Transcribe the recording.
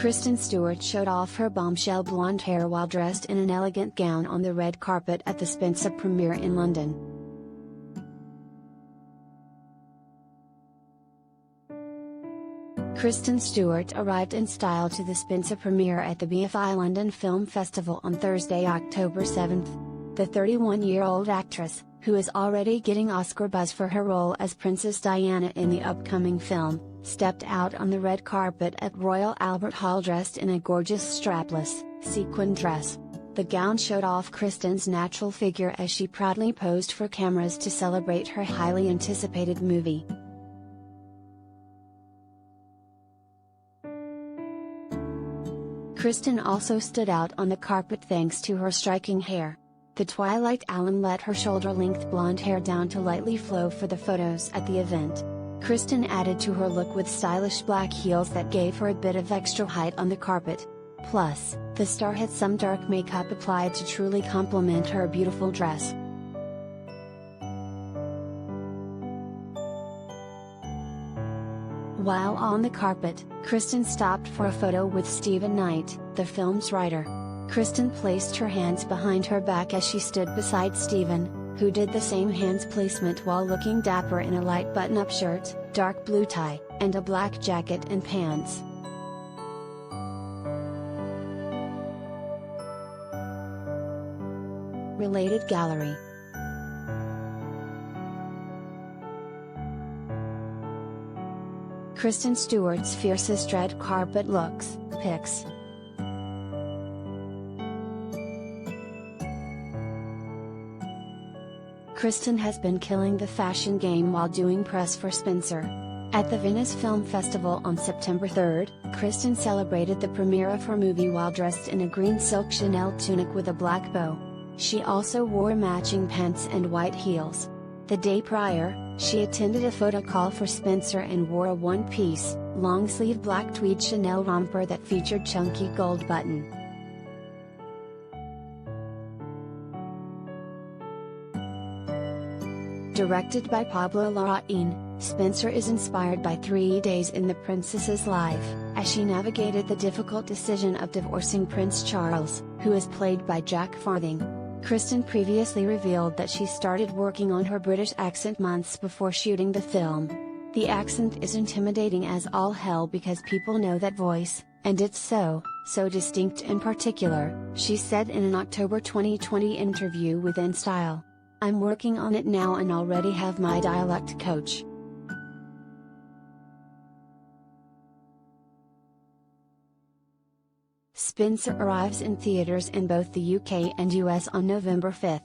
Kristen Stewart showed off her bombshell blonde hair while dressed in an elegant gown on the red carpet at the Spencer premiere in London. Kristen Stewart arrived in style to the Spencer premiere at the BFI London Film Festival on Thursday, October 7. The 31-year-old actress, who is already getting Oscar buzz for her role as Princess Diana in the upcoming film, stepped out on the red carpet at Royal Albert Hall dressed in a gorgeous strapless, sequined dress. The gown showed off Kristen's natural figure as she proudly posed for cameras to celebrate her highly anticipated movie. Kristen also stood out on the carpet thanks to her striking hair. The Twilight alum let her shoulder-length blonde hair down to lightly flow for the photos at the event. Kristen added to her look with stylish black heels that gave her a bit of extra height on the carpet. Plus, the star had some dark makeup applied to truly complement her beautiful dress. While on the carpet, Kristen stopped for a photo with Steven Knight, the film's writer. Kristen placed her hands behind her back as she stood beside Steven, who did the same hands placement while looking dapper in a light button-up shirt, dark blue tie, and a black jacket and pants. Related gallery. Kristen Stewart's fiercest red carpet looks, pics. Kristen has been killing the fashion game while doing press for Spencer. At the Venice Film Festival on September 3, Kristen celebrated the premiere of her movie while dressed in a green silk Chanel tunic with a black bow. She also wore matching pants and white heels. The day prior, she attended a photo call for Spencer and wore a one-piece, long-sleeve black tweed Chanel romper that featured chunky gold button. Directed by Pablo Larraín, Spencer is inspired by 3 days in the princess's life, as she navigated the difficult decision of divorcing Prince Charles, who is played by Jack Farthing. Kristen previously revealed that she started working on her British accent months before shooting the film. The accent is intimidating as all hell because people know that voice, and it's so distinct and particular, she said in an October 2020 interview with InStyle. I'm working on it now and already have my dialect coach. Spencer arrives in theaters in both the UK and US on November 5.